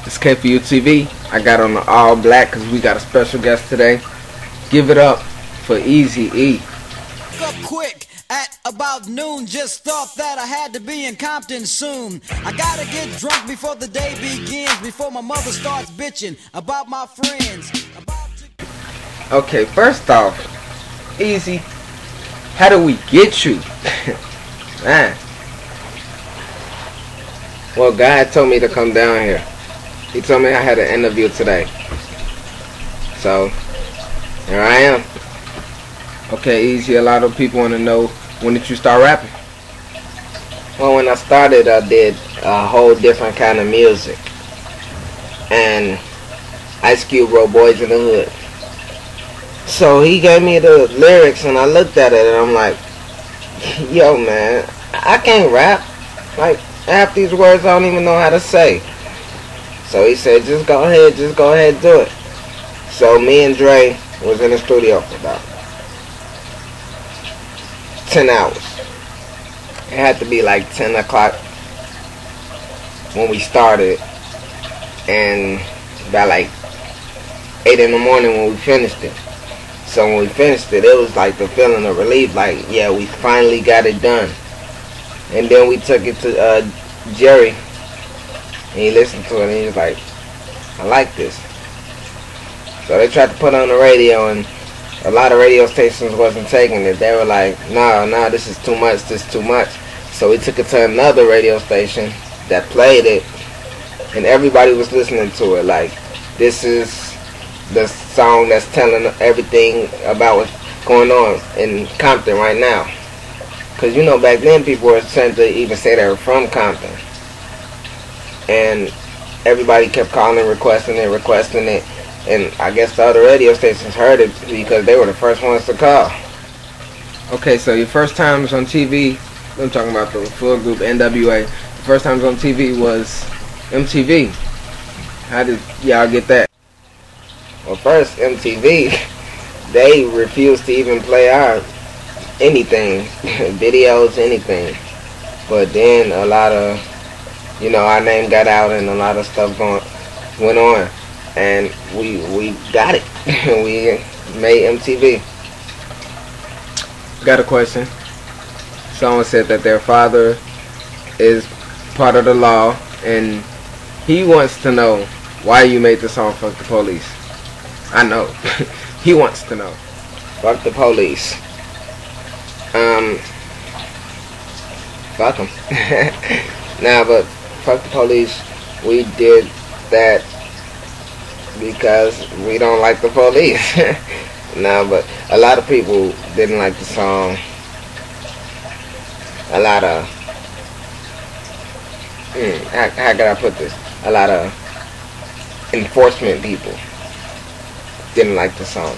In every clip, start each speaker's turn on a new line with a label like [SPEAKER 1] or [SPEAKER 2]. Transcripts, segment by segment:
[SPEAKER 1] Izk4utv. I got on the all black because we got a special guest today. Give it up for Eazy E.
[SPEAKER 2] Up quick at about noon, just thought that I had to be in Compton soon. I gotta get drunk before the day begins, before my mother starts bitching about my friends.
[SPEAKER 1] Okay, first off, Eazy, how do we get you? Man. Well, God told me to come down here. He told me I had an interview today. So, here I am. Okay, Eazy, a lot of people want to know, when did you start rapping? Well, when I started, I did a whole different kind of music. And Ice Cube wrote Boys in the Hood. So he gave me the lyrics and I looked at it and I'm like, yo man, I can't rap. Like, half these words I don't even know how to say. So he said, just go ahead do it. So me and Dre was in the studio for about 10 hours. It had to be like 10 o'clock when we started, and about like 8 in the morning when we finished it. So when we finished it, it was like the feeling of relief, like, yeah, we finally got it done. And then we took it to Jerry, and he listened to it, and he was like, I like this. So they tried to put it on the radio, and a lot of radio stations wasn't taking it. They were like, no, this is too much, So we took it to another radio station that played it, and everybody was listening to it. Like, this is the song that's telling everything about what's going on in Compton right now. Because, you know, back then people were trying to even say they were from Compton. And everybody kept calling, requesting it. And I guess the other radio stations heard it because they were the first ones to call. Okay, so your first times on TV, I'm talking about the full group NWA, the first times on TV was MTV. How did y'all get that? Well, first, MTV, they refused to even play our anything, videos, anything. But then a lot of, you know, our name got out and a lot of stuff went on. And we got it. We made MTV. Got a question. Someone said that their father is part of the law, and he wants to know why you made the song Fuck the Police. I know. He wants to know. Fuck the police. Fuck them. Nah, but Fuck the Police, we did that because we don't like the police. Nah, but a lot of people didn't like the song. A lot of, how can I put this? A lot of enforcement people didn't like the song.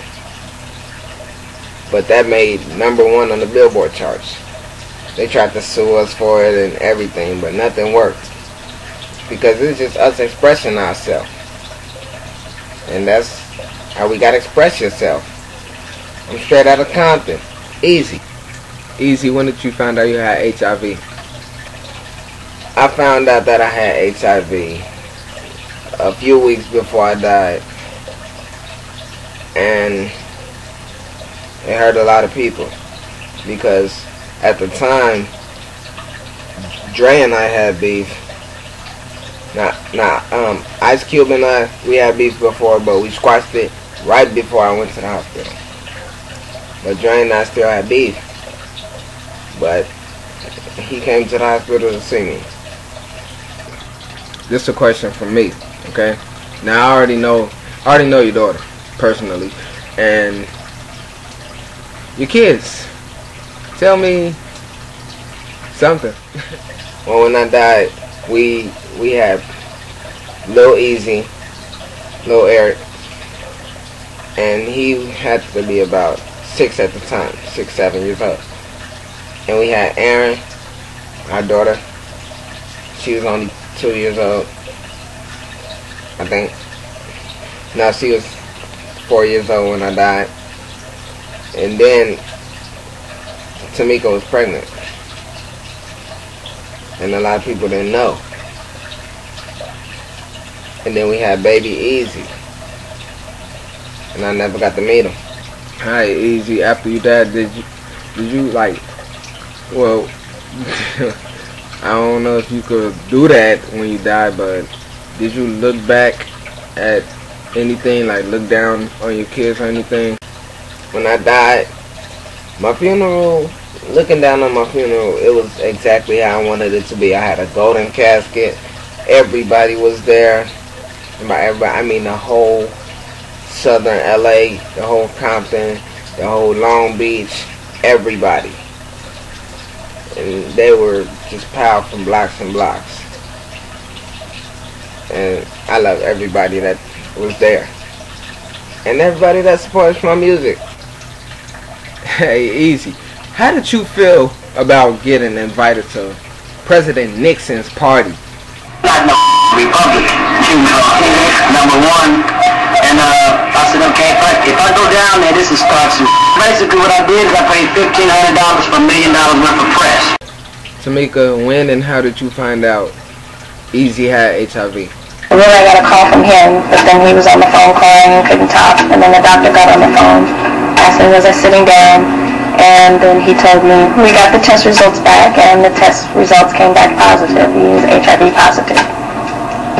[SPEAKER 1] But that made #1 on the Billboard charts. They tried to sue us for it and everything, but nothing worked. Because it's just us expressing ourselves. And that's how we gotta express yourself. I'm straight out of Compton. Eazy. Eazy, when did you find out you had HIV? I found out that I had HIV a few weeks before I died. And it hurt a lot of people. Because at the time, Dre and I had beef. Ice Cube and I, we had beef before, but we squashed it right before I went to the hospital. But Dre and I still had beef. But he came to the hospital to see me. This is a question from me, okay? Now I already know your daughter, personally. And your kids. Tell me something. Well, when I died, we had Lil Eazy, Lil Eric, and he had to be about 6 at the time, 6, 7 years old. And we had Aaron, our daughter. She was only 2 years old, I think. No, she was 4 years old when I died. And then Tamika was pregnant. And a lot of people didn't know. And then we had baby Eazy. And I never got to meet him. Hi, Eazy. After you died, did you like, well, I don't know if you could do that when you died, but did you look back at anything, like look down on your kids or anything? When I died, my funeral, looking down on my funeral, it was exactly how I wanted it to be. I had a golden casket. Everybody was there. And by everybody, I mean the whole southern LA, the whole Compton, the whole Long Beach, everybody. And they were just piled from blocks and blocks. And I love everybody that was there. And everybody that supports my music. Hey, Eazy, how did you feel about getting invited to President Nixon's party?
[SPEAKER 3] Not no Republican. Number one. And I said, okay, if I go down there, this is starts. Basically what I did is I paid $1,500 for $1 million worth of press.
[SPEAKER 1] Tamika, when and how did you find out Eazy had HIV?
[SPEAKER 4] Then I got a call from him, but then he was on the phone crying and couldn't talk. And then the doctor got on the phone, asked me was I sitting down, and then he told me we got the test results back, and the test results came back positive. He was HIV positive.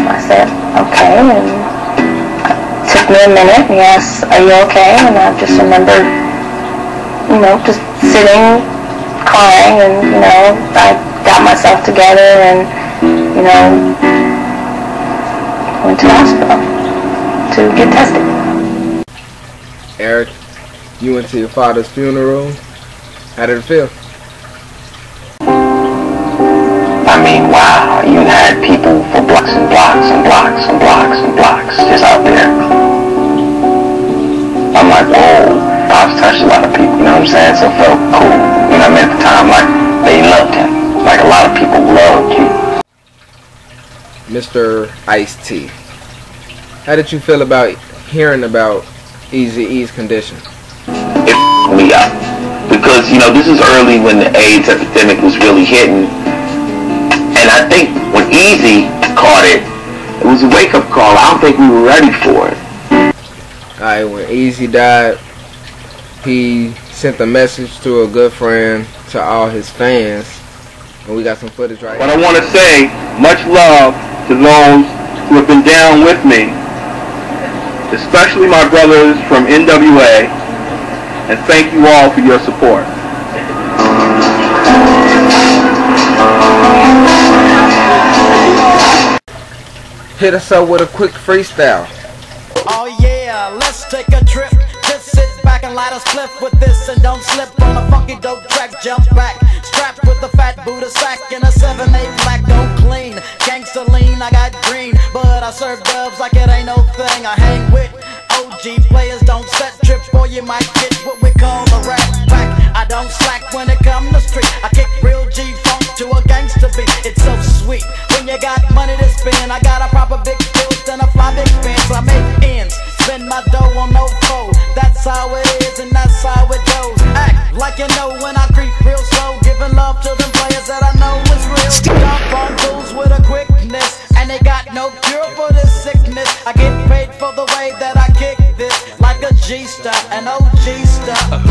[SPEAKER 4] I said, okay, and it took me a minute. He asked, are you okay? And I just remember, just sitting, crying, and, I got myself together and, went to the hospital to get tested.
[SPEAKER 1] Eric, you went to your father's funeral. How did it feel?
[SPEAKER 3] I mean, wow, you had people for blocks and blocks and blocks and blocks and blocks just out there. I'm like, whoa, I've touched a lot of people, you know what I'm saying? So it felt cool. At the time, like, they loved him. Like, a lot of people loved you.
[SPEAKER 1] Mr. Ice-T, how did you feel about hearing about Eazy-E's condition?
[SPEAKER 3] It f***ed me up. Because, this is early when the AIDS epidemic was really hitting. And I think when Eazy caught it, it was a wake-up call. I don't think we were ready for it.
[SPEAKER 1] Alright, when Eazy died, he sent a message to a good friend to all his fans. And we got some footage right here.
[SPEAKER 5] But I want to say much love to those who have been down with me, especially my brothers from NWA, and thank you all for your support.
[SPEAKER 1] Hit us up with a quick freestyle.
[SPEAKER 2] Oh yeah, let's take a trip. Just sit back and light a spliff with this and don't slip on a funky dope track. Jump back, strapped with a fat Buddha sack and a 7/8 black, don't clean. Gangsta lean, I got green, but I serve dubs like it ain't no thing. I hang with OG players, don't set trip or you might get what we call a rap pack. I don't slack when it come to street. I kick real G-funk to a gangsta beat. It's so sweet when you got money to spend. I got a proper big bills and a fly big fence. So I make ends, spend my dough on no foe. That's how it is and that's how it goes. Act like you know when I creep real slow, giving love to them players that I know is real. Jump on fools with a quickness, and they got no cure for this sickness. I get paid for the way that I kick this, like a G-star, an OG star.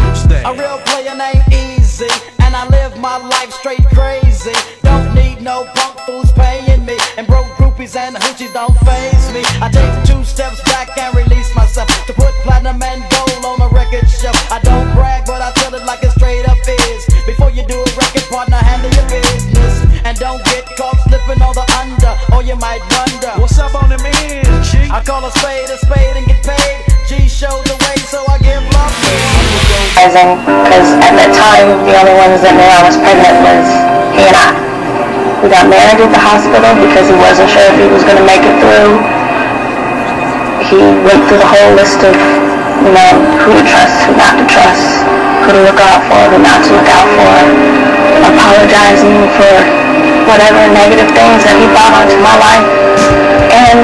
[SPEAKER 2] A real player named Eazy, and I live my life straight crazy. Don't need no punk fools paying me, and broke groupies and hoochies don't faze me. I take 2 steps back and release myself to put platinum and gold on a record shelf. I don't brag, but I tell it like it straight up is. Before you do a record, partner, handle your business, and don't get caught slipping on the under, or you might wonder what's up on them ends, G. I call a spade and get paid. G showed the way, so I give love to him.
[SPEAKER 4] Because at that time, the only ones that knew I was pregnant was he and I. We got married at the hospital because he wasn't sure if he was going to make it through. He went through the whole list of, who to trust, who not to trust, who to look out for, who not to look out for, apologizing for whatever negative things that he brought onto my life. And